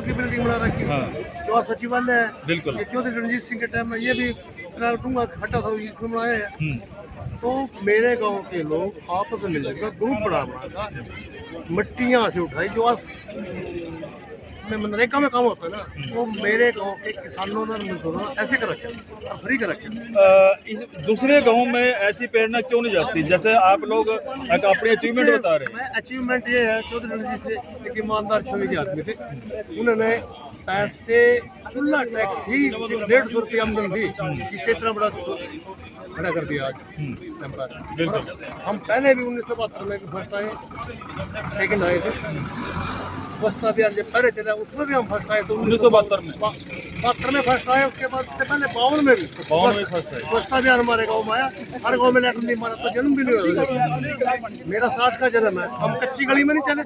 की बिल्डिंग बना रखी है, हाँ जो सचिवालय है, बिल्कुल। ये चौधरी रणजीत सिंह के टाइम में ये भी दूंगा हटा था, इसमें बनाया है। तो मेरे गांव के लोग आपस में मिलकर ग्रुप बना बनाकर मिट्टी यहाँ से उठाई, जो आज में मनरेगा में काम होता है ना, वो मेरे गांव के किसानों ने मजदूरों ने ऐसे कर रखे और फ्री कर रखे। इस दूसरे गांव में ऐसी प्रेरणा क्यों नहीं जाती, जैसे आप लोग एक अपनी अचीवमेंट बता रहे हैं? मैं अचीवमेंट ये है, चौधरी रणजीत से एक ईमानदार छवि के आदमी थे, उन्होंने पैसे चूल्हा टैक्स ही 150 रुपये आमदन थी, जिससे इतना बड़ा खड़ा कर दिया आज एम्पायर। बिल्कुल। हम पहले भी 1972 में भी फर्स्ट आए, सेकंड आए थे। स्वच्छता अभियान जब पहले चला उसमें भी हम फर्स्ट आए, तो 1972 में 72 में फर्स्ट आए। उसके बाद उससे पहले 52 में भी फर्स्ट है। स्वच्छता अभियान हमारे गाँव में आया। हर गाँव में लेटर नहीं मारा तो जन्म भी नहीं हुआ। मेरा 60 का जन्म है, हम कच्ची गली में नहीं चले।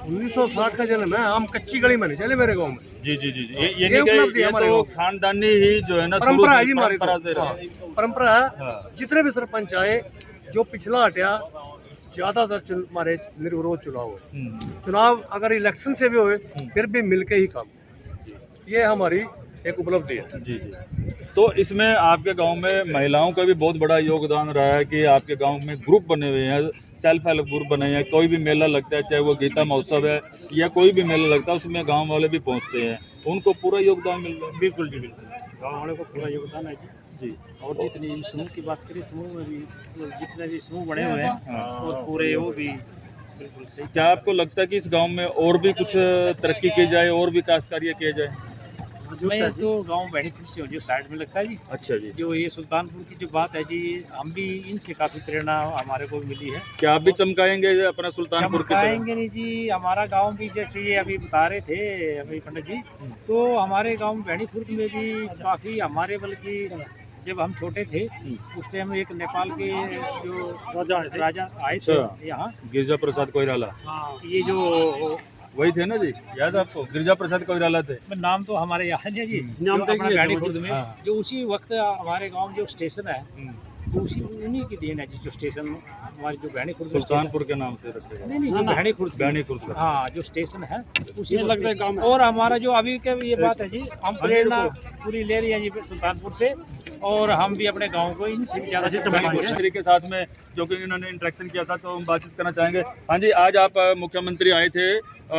1960 का जन्म है, हम कच्ची गली में नहीं चले मेरे गाँव में। जी जी जी ये ये उपलब्धि ये हमारे तो गाँव। खानदानी ही जो है ना परंपरा है जी शुरू से हमारी, परंपरा से रहा। हाँ, परंपरा है। हाँ। जितने भी सरपंच आए, जो पिछला हटिया, ज्यादातर हमारे निर्विरोध चुनाव हुए। चुनाव अगर इलेक्शन से भी हुए फिर भी मिलके ही काम, ये हमारी एक उपलब्धि है। जी जी। तो इसमें आपके गांव में महिलाओं का भी बहुत बड़ा योगदान रहा है कि आपके गांव में ग्रुप बने हुए हैं, सेल्फ हेल्प ग्रुप बने हैं। कोई भी मेला लगता है, चाहे वो गीता महोत्सव है या कोई भी मेला लगता है, उसमें गांव वाले भी पहुंचते हैं, उनको पूरा योगदान मिल रहा है। बिल्कुल जी, बिल्कुल गाँव वाले को पूरा योगदान है जी। जी। और जितनी समूह की बात करें, समूह में भी जितने भी समूह बने हुए हैं और पूरे वो भी बिल्कुल सही। क्या आपको लगता है कि इस गांव में और भी कुछ तरक्की की जाए, और विकास कार्य किए जाए? मैं तो गाँव बेनीपुर से हूँ, जो साइड में लगता है जी। अच्छा जी। जो ये सुल्तानपुर की जो बात है जी, हम भी इनसे काफ़ी प्रेरणा हमारे को मिली है। क्या आप भी चमकाएंगे अपना सुल्तानपुर की तरह? चमकाएंगे नहीं जी, हमारा गांव भी जैसे ये अभी बता रहे थे अभी पंडित जी, तो हमारे गांव बेनीपुर में भी काफ़ी हमारे, बल्कि जब हम छोटे थे उस टाइम एक नेपाल के जो राजा आए थे यहाँ, गिरजा प्रसाद कोइराला, हाँ, ये जो वही थे ना जी, याद है आपको? गिरजा प्रसाद कोइराला थे। नाम तो हमारे याद है जी, नाम जो तो अपना ये है बेनीपुर में, हाँ। जो उसी वक्त हमारे गांव जो स्टेशन है, तो उसी उन्हीं की देन है जी। जो स्टेशन हमारी जो बेनीपुर सुल्तानपुर के नाम से रखे हैं। नहीं, जो बेनीपुर बेनीपुर का। हाँ, जो स्टेशन है उसी लगता है काम। और हमारा जो अभी के ये बात है जी, हम प्रेरणा पूरी ले रही है जी सुल्तानपुर से, और हम भी अपने गांव को इनसे भी ज़्यादा मुख्यमंत्री के साथ में जो कि इन्होंने इंटरेक्शन किया था, तो हम बातचीत करना चाहेंगे। हाँ जी, आज आप मुख्यमंत्री आए थे,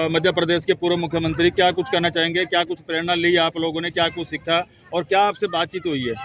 मध्य प्रदेश के पूर्व मुख्यमंत्री, क्या कुछ कहना चाहेंगे? क्या कुछ प्रेरणा ली आप लोगों ने, क्या कुछ सीखा, और क्या आपसे बातचीत हुई है?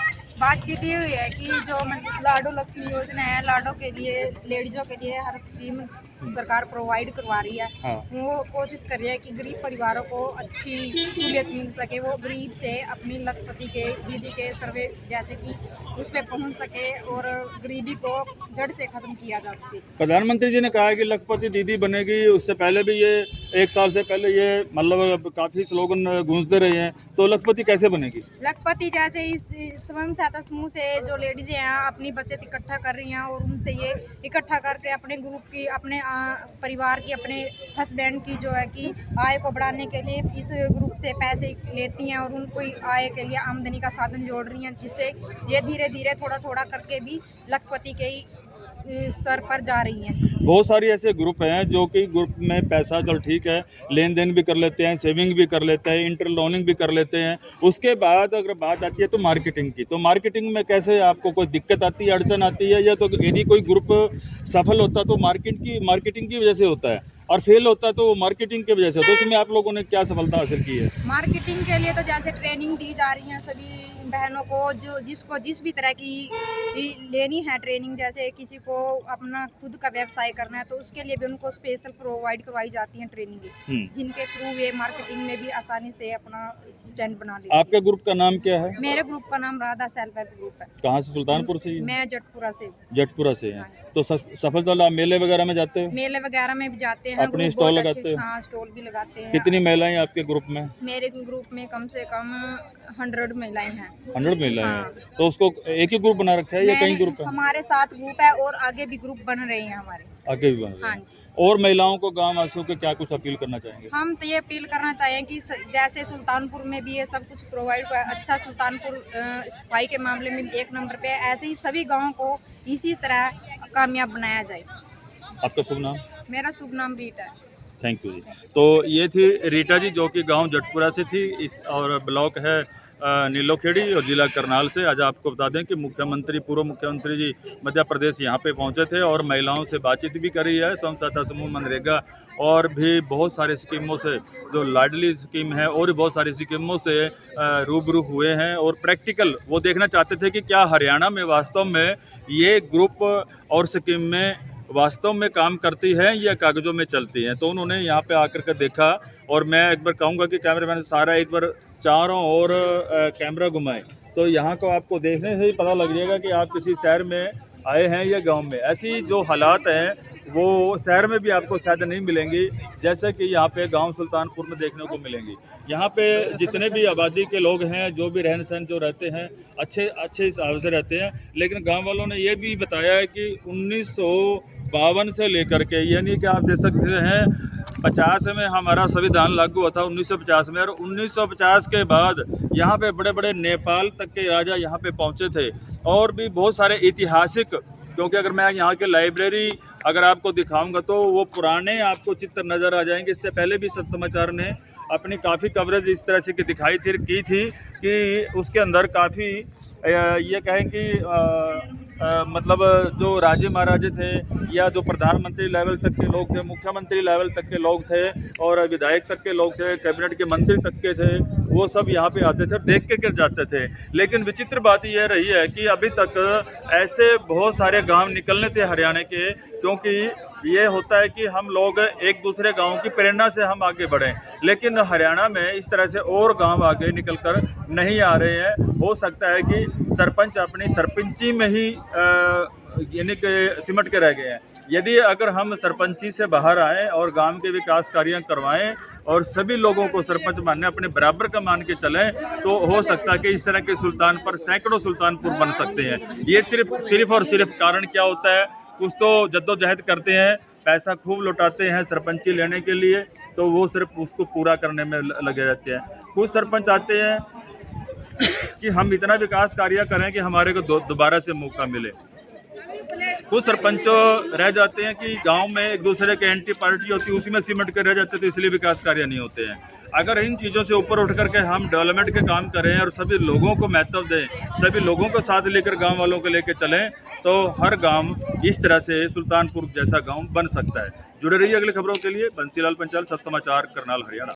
बातचीत ये हुई है कि जो लाडो लक्ष्मी योजना है, लाडो के लिए, लेडीजों के लिए हर स्कीम सरकार प्रोवाइड करवा रही है। हाँ। वो कोशिश कर रही है कि गरीब परिवारों को अच्छी सहूलियत मिल सके, वो गरीब से अपनी लखपति के दीदी के सर्वे जैसे कि उस पर पहुँच सके और गरीबी को जड़ से ख़त्म किया जा सके। प्रधानमंत्री जी ने कहा है कि लखपति दीदी बनेगी, उससे पहले भी ये 1 साल से पहले ये मतलब काफ़ी स्लोगन गूंजते रहे हैं, तो लखपति कैसे बनेगी? लखपति जैसे इस स्वयं सहायता समूह से जो लेडीजें हैं अपनी बचत इकट्ठा कर रही हैं, और उनसे ये इकट्ठा करके अपने ग्रुप की, अपने परिवार की, अपने हस्बैंड की जो है कि आय को बढ़ाने के लिए इस ग्रुप से पैसे लेती हैं, और उनको आय के लिए आमदनी का साधन जोड़ रही हैं, जिससे ये धीरे धीरे थोड़ा थोड़ा करके भी लखपति के ही स्तर पर जा रही हैं। बहुत सारी ऐसे ग्रुप हैं जो कि ग्रुप में पैसा चल ठीक है, लेन देन भी कर लेते हैं, सेविंग भी कर लेते हैं, इंटर लोनिंग भी कर लेते हैं। उसके बाद अगर बात आती है तो मार्केटिंग की, तो मार्केटिंग में कैसे आपको कोई दिक्कत आती है, अड़चन आती है? या तो यदि कोई ग्रुप सफल होता तो मार्केटिंग की वजह से होता है, और फेल होता है तो मार्केटिंग की वजह से होता है। तो उसमें आप लोगों ने क्या सफलता हासिल की है? मार्केटिंग के लिए तो जैसे ट्रेनिंग दी जा रही है सभी बहनों को, जो जिसको जिस भी तरह की लेनी है ट्रेनिंग, जैसे किसी को अपना खुद का व्यवसाय करना है तो उसके लिए भी उनको स्पेशल प्रोवाइड करवाई जाती है ट्रेनिंग, जिनके थ्रू वे मार्केटिंग में भी आसानी से अपना स्टैंड बना लेते हैं। आपके ग्रुप का नाम क्या है? मेरे ग्रुप का नाम राधा सेल्फ हेल्प ग्रुप है। कहाँ से? सुल्तानपुर से ही? मैं जटपुरा से। जटपुरा से हैं। हाँ। तो सफल आप मेले वगैरह में जाते हो? मेले वगैरह में भी जाते हैं, अपने ग्रुप स्टॉल बहुत लगाते अच्छे- हो? हाँ, स्टॉल भी लगाते हैं। कितनी महिलाएं आपके ग्रुप में? मेरे ग्रुप में कम से कम 100 महिलाएं हैं। 100 महिलाएं हाँ। हैं। तो उसको एक ही ग्रुप बना रखा है या कई ग्रुप है? हमारे 7 ग्रुप है और आगे भी ग्रुप बन रहे हैं हमारे। आगे भी बन रहे हाँ हैं। जी। और महिलाओं को, गांव वासियों को क्या कुछ अपील करना चाहेंगे? हम तो ये अपील करना चाहें कि जैसे सुल्तानपुर में भी ये सब कुछ प्रोवाइड हुआ है, अच्छा सुल्तानपुर सफाई के मामले में 1 नंबर पे है, ऐसे ही सभी गाँव को इसी तरह कामयाब बनाया जाए। आपका शुभ नाम? मेरा शुभ नाम रीटा है। थैंक यू जी। तो ये थी रीटा जी जो कि गांव जटपुरा से थी इस और ब्लॉक है नीलोखेड़ी और जिला करनाल से। आज आपको बता दें कि मुख्यमंत्री पूर्व मुख्यमंत्री जी मध्य प्रदेश यहाँ पे पहुँचे थे और महिलाओं से बातचीत भी करी है। स्वयं सहायता समूह, मनरेगा और भी बहुत सारे स्कीमों से, जो लाडली स्कीम है और भी बहुत सारी स्कीमों से रूबरू हुए हैं और प्रैक्टिकल वो देखना चाहते थे कि क्या हरियाणा में वास्तव में ये ग्रुप और स्कीम में वास्तव में काम करती है या कागजों में चलती हैं। तो उन्होंने यहाँ पे आकर के देखा और मैं एक बार कहूँगा कि कैमरामैन सारा एक बार चारों ओर कैमरा घुमाएं तो यहाँ को आपको देखने से ही पता लग जाएगा कि आप किसी शहर में आए हैं या गांव में। ऐसी जो हालात हैं वो शहर में भी आपको शायद नहीं मिलेंगी जैसे कि यहाँ पे गांव सुल्तानपुर में देखने को मिलेंगी। यहाँ पे जितने भी आबादी के लोग हैं, जो भी रहन सहन जो रहते हैं, अच्छे हिसाब से रहते हैं। लेकिन गांव वालों ने ये भी बताया है कि 1952 से लेकर के, यानी कि आप देख सकते हैं 50 में हमारा संविधान लागू हुआ था 1950 में, और 1950 के बाद यहाँ पे बड़े बड़े नेपाल तक के राजा यहाँ पे पहुँचे थे और भी बहुत सारे ऐतिहासिक, क्योंकि अगर मैं यहाँ के लाइब्रेरी अगर आपको दिखाऊंगा तो वो पुराने आपको चित्र नज़र आ जाएंगे। इससे पहले भी सत्य समाचार ने अपनी काफ़ी कवरेज इस तरह से दिखाई थी कि उसके अंदर काफ़ी ये कहें कि मतलब जो राजे महाराजे थे या जो प्रधानमंत्री लेवल तक के लोग थे, मुख्यमंत्री लेवल तक के लोग थे और विधायक तक के लोग थे, कैबिनेट के मंत्री तक के थे, वो सब यहाँ पे आते थे, देख के गिर जाते थे। लेकिन विचित्र बात यह रही है कि अभी तक ऐसे बहुत सारे गांव निकलने थे हरियाणा के, क्योंकि ये होता है कि हम लोग एक दूसरे गांव की प्रेरणा से हम आगे बढ़ें, लेकिन हरियाणा में इस तरह से और गांव आगे निकल कर नहीं आ रहे हैं। हो सकता है कि सरपंच अपनी सरपंची में ही यानी कि सिमट के रह गए हैं। यदि अगर हम सरपंची से बाहर आएँ और गांव के विकास कार्य करवाएं और सभी लोगों को सरपंच मानने अपने बराबर का मान के चलें, तो हो सकता है कि इस तरह के सुल्तानपुर सैकड़ों सुल्तानपुर बन सकते हैं। ये सिर्फ और सिर्फ कारण क्या होता है, कुछ तो जद्दोजहद करते हैं, पैसा खूब लौटाते हैं सरपंची लेने के लिए, तो वो सिर्फ उसको पूरा करने में लगे रहते हैं। कुछ सरपंच आते हैं कि हम इतना विकास कार्य करें कि हमारे को दोबारा से मौका मिले। कुछ सरपंच रह जाते हैं कि गांव में एक दूसरे के एंटी पार्टी होती है, उसी में सिमट कर रह जाते हैं, तो इसलिए विकास कार्य नहीं होते हैं। अगर इन चीज़ों से ऊपर उठ करके हम डेवलपमेंट के काम करें और सभी लोगों को महत्व दें, सभी लोगों को साथ लेकर गांव वालों को लेकर चलें, तो हर गांव इस तरह से सुल्तानपुर जैसा गांव बन सकता है। जुड़े रहिए अगली खबरों के लिए। बंसीलाल पंचाल, सत्य समाचार, करनाल, हरियाणा।